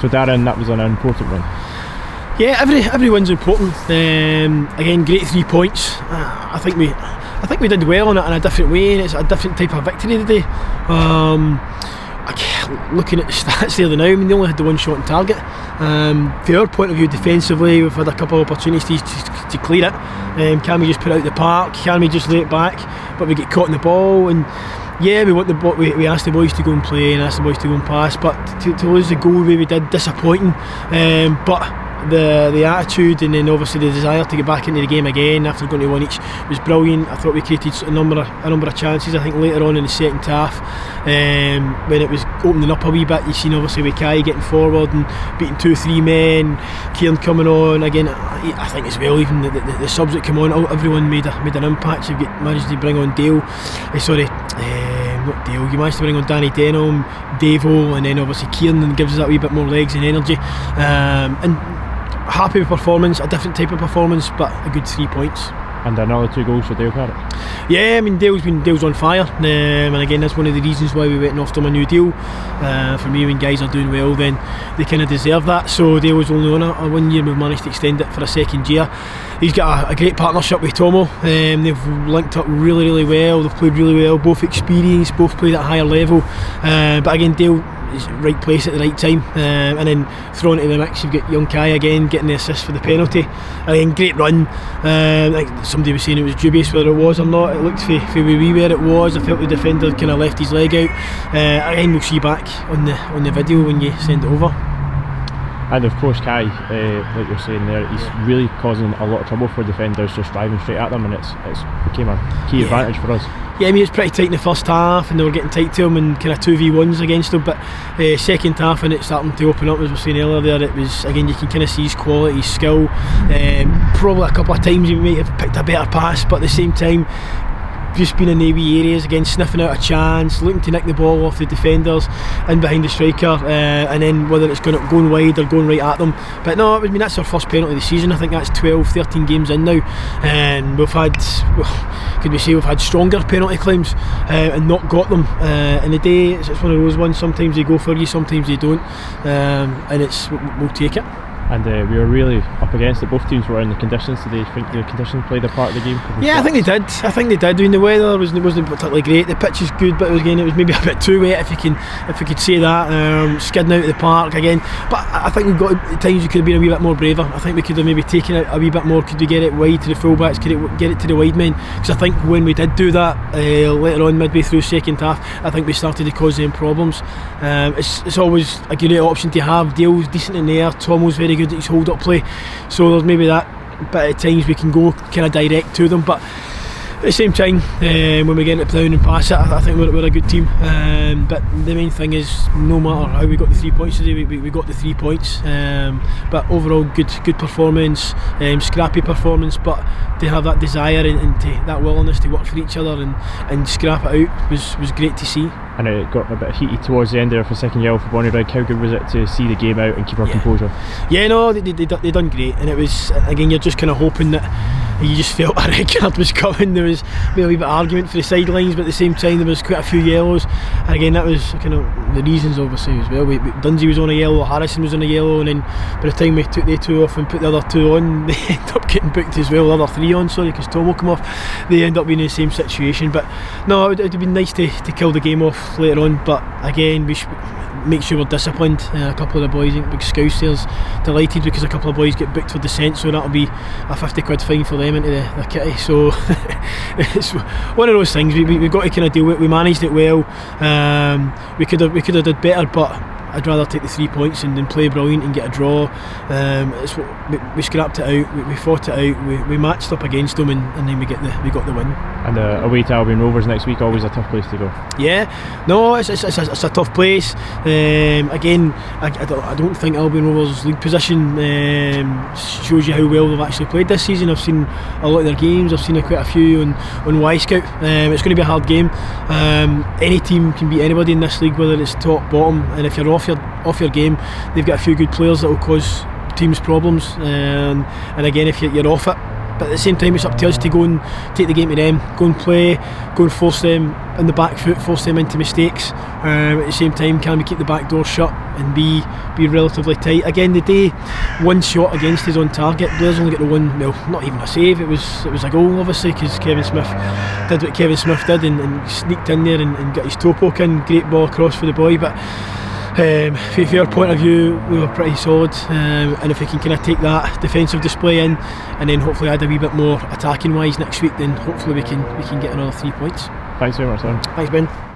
So Darren, that was an important win. Yeah, every win's important. Again, great 3 points. I think we did well in a different way, and it's a different type of victory today. Looking at the stats there now, I mean, they only had the one shot on target. From our point of view, defensively, we've had a couple of opportunities to clear it. Can we just put it out the park? Can we just lay it back? But we get caught in the ball, and yeah, we asked the boys to go and play and asked the boys to go and pass, but to lose the goal the way we did, disappointing. But the attitude, and then obviously the desire to get back into the game again after going to one each was brilliant. I thought we created a number of chances. I think later on in the second half, when it was opening up a wee bit, you seen obviously with Kai getting forward and beating 2-3 men, Kieran coming on again. I think as well, even the subs that come on, everyone made an impact. You've managed to bring on Dale, not Dale, you managed to bring on Danny Denham, Davo, and then obviously Kieran, and gives us that wee bit more legs and energy. And happy with performance, a different type of performance, but a good 3 points. And another 2 goals for Dale Carrick. Yeah, I mean Dale's on fire, and again that's one of the reasons why we went off to him a new deal. For me, when guys are doing well, then they kind of deserve that. So Dale was only on a 1 year, we've managed to extend it for a second year. He's got a great partnership with Tomo. They've linked up really well, they've played really well, both experienced, both played at a higher level, but again Dale is right place at the right time, and then thrown into the mix you've got young Kai again getting the assist for the penalty. Again, great run. Like somebody was saying it was dubious whether it was or not. It looked for where it was. I felt the defender kind of left his leg out. Again, we'll see back on the video when you send it over. And of course Kai, like you're saying there, he's really causing a lot of trouble for defenders, just driving straight at them, and it's became a key advantage for us. Yeah, I mean it's pretty tight in the first half, and they were getting tight to him and kind of 2v1s against him, but second half when it's starting to open up, as we were saying earlier there, it was, again, you can kind of see his quality, his skill. Probably a couple of times he might have picked a better pass, but at the same time just been in the wee areas, again sniffing out a chance, looking to nick the ball off the defenders in behind the striker, and then whether it's going wide or going right at them. But no, I mean that's our first penalty of the season. I think that's 12-13 games in now, and we've had, could we say we've had stronger penalty claims and not got them. In the day it's one of those ones, sometimes they go for you, sometimes they don't, and we'll take it. And we were really up against it. Both teams were in the conditions today. Do you think the conditions played a part of the game? Yeah, I think they did. I mean, the weather wasn't particularly great. The pitch is good, but again, it was maybe a bit too wet, if we could say that. Skidding out of the park again. But I think we've got, at times we could have been a wee bit more braver. I think we could have maybe taken it a wee bit more. Could we get it wide to the fullbacks? Could we get it to the wide men? Because I think when we did do that later on, midway through second half, I think we started to cause them problems. It's always a great option to have. Dale's decent in the air. Tomo's very good at his hold up play, so there's maybe that bit at times we can go kind of direct to them, but at the same time when we get it down and pass it, I think we're a good team, but the main thing is no matter how we got the 3 points today, we got the 3 points, but overall good performance, scrappy performance, but to have that desire and that willingness to work for each other and scrap it out was great to see. And it got a bit heated towards the end there for second yellow for Bonnyrigg. How good was it to see the game out and keep our composure? Yeah, no, they done great, and it was, again, you're just kind of hoping that you just felt a red card was coming. There was maybe a wee bit of argument for the sidelines, but at the same time there was quite a few yellows, and again that was kind of the reasons obviously as well. Dunsey was on a yellow, Harrison was on a yellow, and then by the time we took the 2 off and put the other 2 on, they ended up getting booked as well, the other 3 on, sorry, because Tomo come off. They end up being in the same situation, but no, it would have been nice to kill the game off later on, but again we should make sure we're disciplined. A couple of the boys, I think Big Scouse there's delighted because a couple of boys get booked for dissent, so that'll be a 50 quid fine for them into the kitty, so it's one of those things we've got to kind of deal with. We managed it well, we could have did better, but I'd rather take the 3 points and then play brilliant and get a draw. We scrapped it out, we fought it out, we matched up against them, and then we got the win. And away to Albion Rovers next week, always a tough place to go. Yeah, no, it's a tough place. Again, I don't think Albion Rovers' league position shows you how well they've actually played this season. I've seen a lot of their games, I've seen quite a few on Y-Scout. It's going to be a hard game. Any team can beat anybody in this league, whether it's top, bottom, and if you're off your game, they've got a few good players that will cause teams problems, and again if you're off it, but at the same time it's up to us to go and take the game to them, go and play, go and force them in the back foot, force them into mistakes. At the same time, can we keep the back door shut and be relatively tight? Again, the day one shot against us on target, Blair's only got the one, well, not even a save, it was a goal obviously, because Kevin Smith did what Kevin Smith did and sneaked in there and got his toe poke in. Great ball across for the boy, but from our point of view we were pretty solid, and if we can kind of take that defensive display in and then hopefully add a wee bit more attacking wise next week, then hopefully we can get another 3 points. Thanks very much, Darren. Thanks, Ben.